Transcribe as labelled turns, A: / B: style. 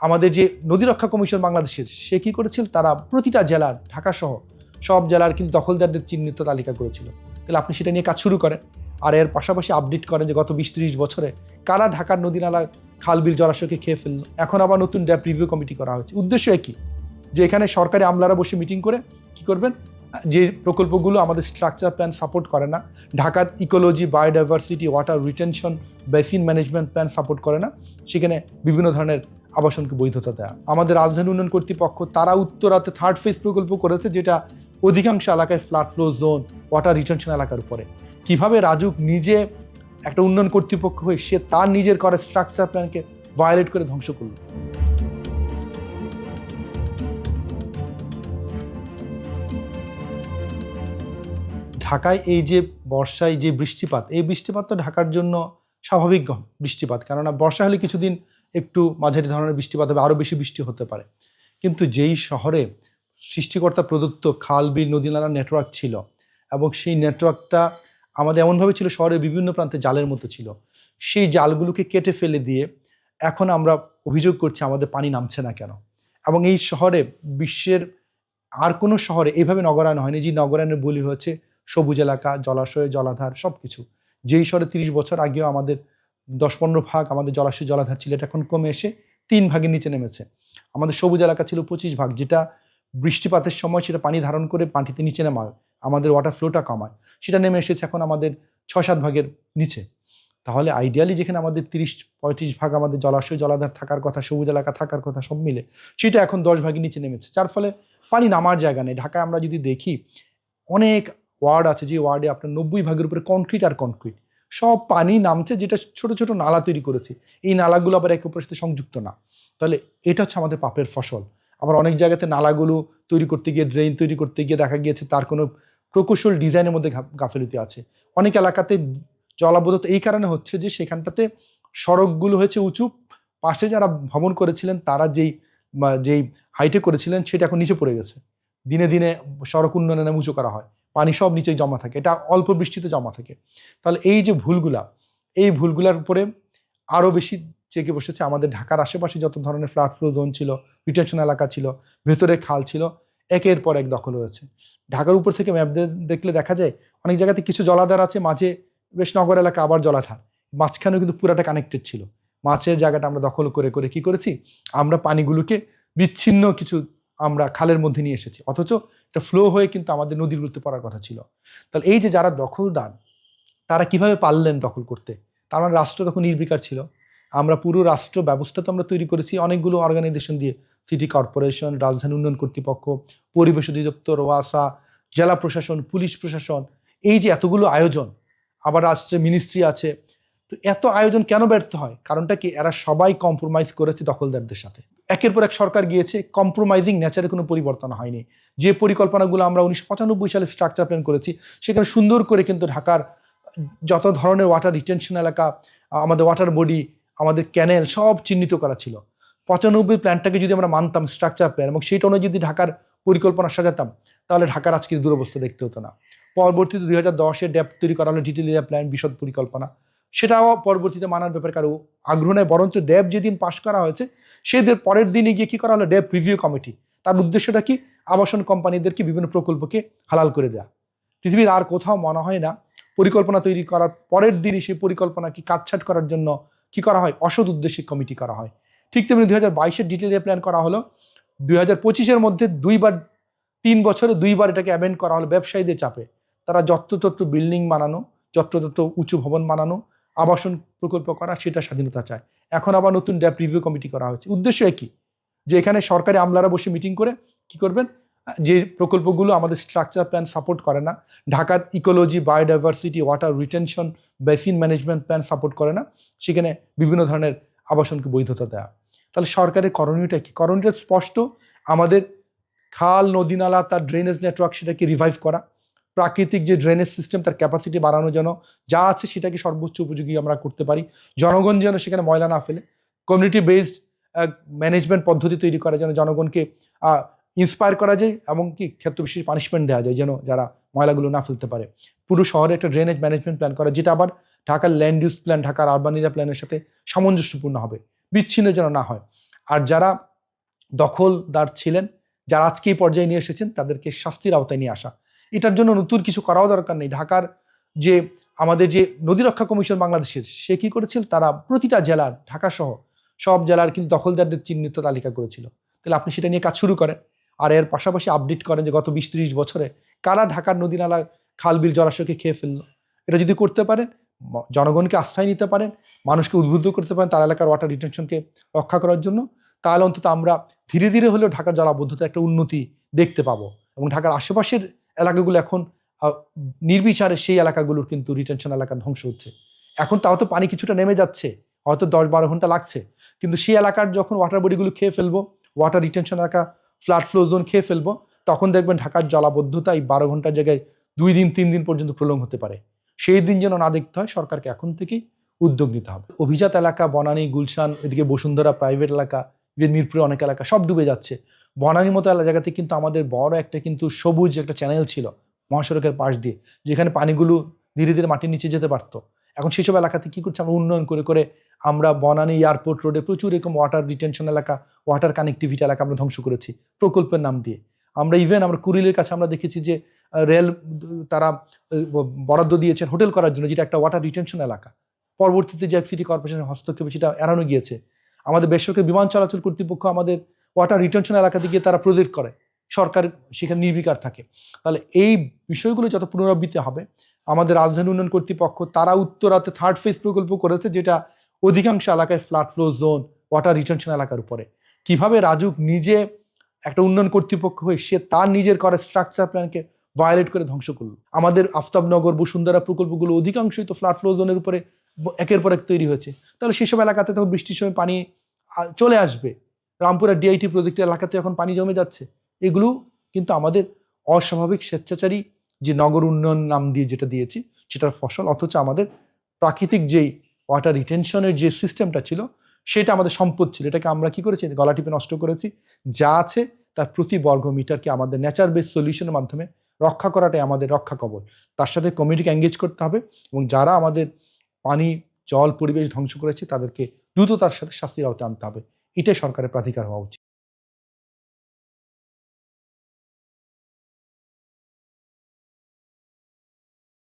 A: আমাদের যে নদী রক্ষা কমিশন বাংলাদেশের, সে কি করেছিল, তারা প্রতিটা জেলার, ঢাকা সহ সব জেলার কিন্তু দখলদারদের চিহ্নিত তালিকা করেছিল। তাহলে আপনি সেটা নিয়ে কাজ শুরু করেন, আর এর পাশাপাশি আপডেট করেন যে গত 20-30 বছরে কারা ঢাকার নদী নালা, খাল বিল জলাশয়কে খেয়ে ফেললো। এখন আবার নতুন ড্যাপ রিভিউ কমিটি করা হয়েছে। উদ্দেশ্য একই, যে এখানে সরকারি আমলারা বসে মিটিং করে কি করবেন, যে প্রকল্পগুলো আমাদের স্ট্রাকচার প্ল্যান সাপোর্ট করে না, ঢাকার ecology, biodiversity, water retention, basin management plan support করে না, সেখানে বিভিন্ন ধরনের আবাসনকে বৈধতা দেয়া। আমাদের রাজধানী উন্নয়ন কর্তৃপক্ষ তারা উত্তরাতে 3rd ফেজ প্রকল্প করেছে, যেটা অধিকাংশ এলাকায় flood flow zone, water retention এলাকার উপরে। কিভাবে রাজুক নিজে একটা উন্নয়ন কর্তৃপক্ষ হয়ে সে তার নিজের করা স্ট্রাকচার প্ল্যানকে ভায়োলেট করে ধ্বংস করলো। ঢাকায় এই যে বর্ষায় যে বৃষ্টিপাত, এই বৃষ্টিপাত তো ঢাকার জন্য স্বাভাবিক বৃষ্টিপাত, কেননা বর্ষা হলে কিছুদিন একটু মাঝারি ধরনের বৃষ্টিপাত হবে, আরও বেশি বৃষ্টি হতে পারে। কিন্তু যেই শহরে সৃষ্টিকর্তা প্রদত্ত খাল বিল নদী নালার নেটওয়ার্ক ছিল, এবং সেই নেটওয়ার্কটা আমাদের এমনভাবে ছিল শহরের বিভিন্ন প্রান্তে জালের মতো ছিল, সেই জালগুলোকে কেটে ফেলে দিয়ে এখন আমরা অভিযোগ করছি আমাদের পানি নামছে না কেন। এবং এই শহরে, বিশ্বের আর কোনো শহরে এইভাবে নগরায়ন হয়নি। যে নগরায়নের বলি হয়েছে সবুজ এলাকা, জলাশয়, জলাধার সবকিছু। যেই শহরে 30 বছর আগেও আমাদের 10-15 ভাগ আমাদের জলাশয় জলাধার ছিল, এটা এখন কমে এসে 3 ভাগের নিচে নেমেছে। আমাদের সবুজ এলাকা ছিল 25 ভাগ, যেটা বৃষ্টিপাতের সময় সেটা পানি ধারণ করে মাটিতে নিচে নামায়, আমাদের ওয়াটার ফ্লোটা কমায়, সেটা নেমে এসেছে এখন আমাদের 6-7 ভাগের নিচে। তাহলে আইডিয়ালি যেখানে আমাদের 30-35 ভাগ আমাদের জলাশয় জলাধার থাকার কথা, সবুজ এলাকা থাকার কথা, সব মিলে সেটা এখন 10 ভাগের নিচে নেমেছে, যার ফলে পানি নামার জায়গা নেই। ঢাকায় আমরা যদি দেখি, অনেক ওয়ার্ড আছে যে ওয়ার্ডে আপনার 90 ভাগের উপরে কনক্রিট আর কনক্রিট, সব পানি নামছে, যেটা ছোট ছোট নালা তৈরি করেছে। এই নালাগুলো আবার একে অপরের সাথে সংযুক্ত না। তাহলে এটা হচ্ছে আমাদের পাপের ফসল। আবার অনেক জায়গাতে নালাগুলো তৈরি করতে গিয়ে, ড্রেন তৈরি করতে গিয়ে দেখা গিয়েছে তার কোনো প্রকৌশল ডিজাইনের মধ্যে গাফিলতি আছে। অনেক এলাকাতে জলাবদ্ধতা এই কারণে হচ্ছে যে সেখানটাতে সড়কগুলো হয়েছে উঁচু, পাশে যারা ভবন করেছিলেন তারা যেই হাইটে করেছিলেন সেটা এখন নিচে পড়ে গেছে। দিনে দিনে সড়ক উন্নয়নে উঁচু করা হয়, পানি সব নিচেই জমা থাকে, এটা অল্প বৃষ্টিতে জমা থাকে। তাহলে এই যে ভুলগুলা, এই ভুলগুলার উপরে আরও বেশি চেকে বসেছে আমাদের ঢাকার আশেপাশে যত ধরনের ফ্লাড ফ্লো জোন ছিল, রিটেনশন এলাকা ছিল, ভেতরে খাল ছিল, একের পর এক দখল হয়েছে। ঢাকার উপর থেকে ম্যাপ দেখলে দেখা যায় অনেক জায়গাতে কিছু জলাধার আছে, মাঝে বেশ নগর এলাকা আবার জলাধার, মাঝখানেও কিন্তু পুরাটা কানেক্টেড ছিল। মাছের জায়গাটা আমরা দখল করে করে কি করেছি, আমরা পানিগুলোকে বিচ্ছিন্ন কিছু আমরা খালের মধ্যে নিয়ে এসেছি, অথচ এটা ফ্লো হয়ে কিন্তু আমাদের নদীগুলোতে পড়ার কথা ছিল। তাহলে এই যে যারা দখলদার, তারা কিভাবে পারলেন দখল করতে? তার মানে রাষ্ট্র তখন নির্বিকার ছিল। আমরা পুরো রাষ্ট্র ব্যবস্থা তো আমরা তৈরি করেছি অনেকগুলো অর্গানাইজেশন দিয়ে, সিটি কর্পোরেশন, রাজধানী উন্নয়ন কর্তৃপক্ষ, পরিবেশ অধিদপ্তর, ওয়াসা, জেলা প্রশাসন, পুলিশ প্রশাসন, এই যে এতগুলো আয়োজন, আবার রাষ্ট্রে মিনিস্ট্রি আছে। তো এত আয়োজন কেন ব্যর্থ হয়? কারণটা কি, এরা সবাই কম্প্রোমাইজ করেছে দখলদারদের সাথে। একের পর এক সরকার গিয়েছে, কম্প্রোমাইজিং নেচারে কোনো পরিবর্তন হয়নি। যে পরিকল্পনাগুলো আমরা 1995 সালে স্ট্রাকচার প্ল্যান করেছি, সেখানে সুন্দর করে কিন্তু ঢাকার যত ধরনের ওয়াটার রিটেনশন এলাকা, আমাদের ওয়াটার বডি, আমাদের ক্যানেল সব চিহ্নিত করা ছিল। 95 প্ল্যানটাকে যদি আমরা মানতাম স্ট্রাকচার প্ল্যান, এবং সেইটা অনুযায়ী যদি ঢাকার পরিকল্পনা সাজাতাম, তাহলে ঢাকার আজকের দুরবস্থা দেখতে হতো না। পরবর্তীতে 2010-এ ড্যাপ তৈরি করা হলো, ডিটেল এরিয়া প্ল্যান, বিশদ পরিকল্পনা, সেটাও পরবর্তীতে মানার ব্যাপারে কারো আগ্রহ নেই। বরঞ্চ ড্যাপ যেদিন পাশ করা হয়েছে, সেদের পরের দিনে গিয়ে কি করা হলো, ড্যাপ রিভিউ কমিটি। তার উদ্দেশ্যটা কি, আবাসন কোম্পানিদেরকে বিভিন্ন প্রকল্পকে হালাল করে দেয়া। পৃথিবীর আর কোথাও মনে হয় না পরিকল্পনা তৈরি করার পরের দিনই সেই পরিকল্পনাকে কাটছাট করার জন্য কি করা হয়, অসৎ উদ্দেশ্যে কমিটি করা হয়। ঠিক তেমনি 2022-এর ডিটেল এরিয়া প্ল্যান করা হলো, 2025-এর মধ্যে 3 বছরে 2বার এটাকে অ্যামেন্ড করা হলো ব্যবসায়ীদের চাপে। তারা যত্রতত্র বিল্ডিং বানানো, যত্রতত্র উঁচু ভবন বানানো, আবাসন প্রকল্প করা, সেটা স্বাধীনতা চায়। এখন আবার নতুন ড্যাপ রিভিউ কমিটি করা হয়েছে। উদ্দেশ্য একই, যে এখানে সরকারি আমলারা বসে মিটিং করে কি করবেন, যে প্রকল্পগুলো আমাদের স্ট্রাকচার প্ল্যান সাপোর্ট করে না, ঢাকার ecology, biodiversity, water retention, basin management plan support করে না, সেখানে বিভিন্ন ধরনের আবাসনকে বৈধতা দেওয়া। তাহলে সরকারের করণীয়টা কি? করণীয়টা স্পষ্ট, আমাদের খাল, নদী নালা, তার ড্রেনেজ নেটওয়ার্ক সেটাকে রিভাইভ করা, প্রাকৃতিক যে ড্রেনেজ সিস্টেম তার ক্যাপাসিটি বাড়ানো, যেন যা আছে সেটাকে সর্বোচ্চ উপযোগী আমরা করতে পারি, জনগণ যেন সেখানে ময়লা না ফেলে, কমিউনিটি বেসড ম্যানেজমেন্ট পদ্ধতি তৈরি করা, যেন জনগণকে ইন্সপায়ার করা যায়, এবং কি ক্ষেত্র বিশেষ পানিশমেন্ট দেওয়া যায় যেন যারা ময়লাগুলো না ফেলতে পারে। পুরো শহরে একটা ড্রেনেজ ম্যানেজমেন্ট প্ল্যান করা, যেটা আবার ঢাকার ল্যান্ড ইউজ প্ল্যান, ঢাকার আরবান এরিয়া প্ল্যানের সাথে সামঞ্জস্যপূর্ণ হবে, বিচ্ছিন্ন যেন না হয়। আর যারা দখলদার ছিলেন, যারা আজকে এই পর্যায়ে নিয়ে এসেছেন, তাদেরকে শাস্তির আওতায় নিয়ে আসা। এটার জন্য নতুন কিছু করাও দরকার নেই। ঢাকার যে আমাদের যে নদী রক্ষা কমিশন বাংলাদেশের, সে কি করেছিল, তারা প্রতিটা জেলার, ঢাকা সহ সব জেলার কিন্তু দখলদারদের চিহ্নিত তালিকা করেছিল। তাহলে আপনি সেটা নিয়ে কাজ শুরু করেন, আর এর পাশাপাশি আপডেট করেন যে গত 20-30 বছরে কারা ঢাকার নদী নালা, খাল বিল জলাশয়কে খেয়ে ফেললো। এটা যদি করতে পারেন, জনগণকে আস্থায় নিতে পারেন, মানুষকে উদ্বুদ্ধ করতে পারেন তার এলাকার ওয়াটার রিটেনশনকে রক্ষা করার জন্য, তাহলে অন্তত আমরা ধীরে ধীরে হলেও ঢাকার জলাবদ্ধতার একটা উন্নতি দেখতে পাবো। এবং ঢাকার আশেপাশের এলাকাগুলো এখন নির্বিচারে সেই এলাকাগুলোর কিন্তু রিটেনশন এলাকা ধ্বংস হচ্ছে। এখন তাও তো পানি কিছুটা নেমে যাচ্ছে, হয়তো 10-12 ঘন্টা লাগছে, কিন্তু সেই এলাকার যখন ওয়াটার বডিগুলো খেয়ে ফেলবো, ওয়াটার রিটেনশন এলাকা, ফ্লাড ফ্লো জোন খেয়ে ফেলবো, তখন দেখবেন ঢাকার জলাবদ্ধতা এই 12 ঘন্টার জায়গায় 2 দিন 3 দিন পর্যন্ত প্রলং হতে পারে। সেই দিন যেন না দেখতে হয়, সরকারকে এখন থেকেই উদ্যোগ নিতে হবে। অভিজাত এলাকা, বনানী, গুলশান, এদিকে বসুন্ধরা, প্রাইভেট এলাকা, মিরপুরে অনেক এলাকা সব ডুবে যাচ্ছে। বনানীর মতো জায়গাতে কিন্তু আমাদের বড় একটা কিন্তু সবুজ একটা চ্যানেল ছিল মহাসড়কের পাশ দিয়ে, যেখানে পানিগুলো ধীরে ধীরে মাটির নিচে যেতে পারতো। এখন সেসব এলাকাতে কি করছে, আমরা উন্নয়ন করে করে আমরা বনানী এয়ারপোর্ট রোডে প্রচুর এরকম ওয়াটার রিটেনশন এলাকা, ওয়াটার কানেক্টিভিটি এলাকা আমরা ধ্বংস করেছি প্রকল্পের নাম দিয়ে। আমরা ইভেন আমরা কুড়িলের কাছে আমরা দেখেছি যে রেল তারা বরাদ্দ দিয়েছেন হোটেল করার জন্য, যেটা একটা ওয়াটার রিটেনশন এলাকা। পরবর্তীতে যে সিটি কর্পোরেশনের হস্তক্ষেপে সেটা এড়ানো গিয়েছে। আমাদের বেসরকারি বিমান চলাচল কর্তৃপক্ষ আমাদের ওয়াটার রিটেনশন এলাকাতে গিয়ে তারা প্রজেক্ট করে, সরকার সেখানে নির্বিকার থাকে। তাহলে এই বিষয়গুলো যত পুনরাবৃত্তি হবে, আমাদের রাজধানী উন্নয়ন কর্তৃপক্ষ তারা উত্তরাতে 3rd ফেজ প্রকল্প করেছে, যেটা অধিকাংশ এলাকায় flood flow zone, water retention এলাকার উপরে। কিভাবে রাজুক নিজে একটা উন্নয়ন কর্তৃপক্ষ হয়ে সে তার নিজের করে স্ট্রাকচার প্ল্যানকে ভায়োলেট করে ধ্বংস করলো। আমাদের আফতাবনগর, বসুন্ধরা প্রকল্পগুলো অধিকাংশই তো ফ্লাড ফ্লো জোনের উপরে একের পর এক তৈরি হয়েছে। তাহলে সেসব এলাকাতে তখন বৃষ্টির সময় পানি চলে আসবে। রামপুরা ডিআইটি প্রজেক্টের এলাকাতে এখন পানি জমে যাচ্ছে। এগুলো কিন্তু আমাদের অস্বাভাবিক স্বেচ্ছাচারী যে নগর উন্নয়ন নাম দিয়ে যেটা দিয়েছি সেটার ফসল, অথচ আমাদের প্রাকৃতিক যেই ওয়াটার রিটেনশনের যে সিস্টেমটা ছিল সেটা আমাদের সম্পদ ছিল, এটাকে আমরা কি করেছি, গলা টিপে নষ্ট করেছি। যা আছে তার প্রতি বর্গ মিটারকে আমাদের নেচার বেস সলিউশনের মাধ্যমে রক্ষা করাটাই আমাদের রক্ষা কবচ। তার সাথে কমিউনিটিকে এঙ্গেজ করতে হবে, এবং যারা আমাদের পানি, জল, পরিবেশ ধ্বংস করেছে তাদেরকে দ্রুততার সাথে শাস্তির আওতায় আনতে হবে। এটাই সরকারের প্রাধিকার হওয়া উচিত।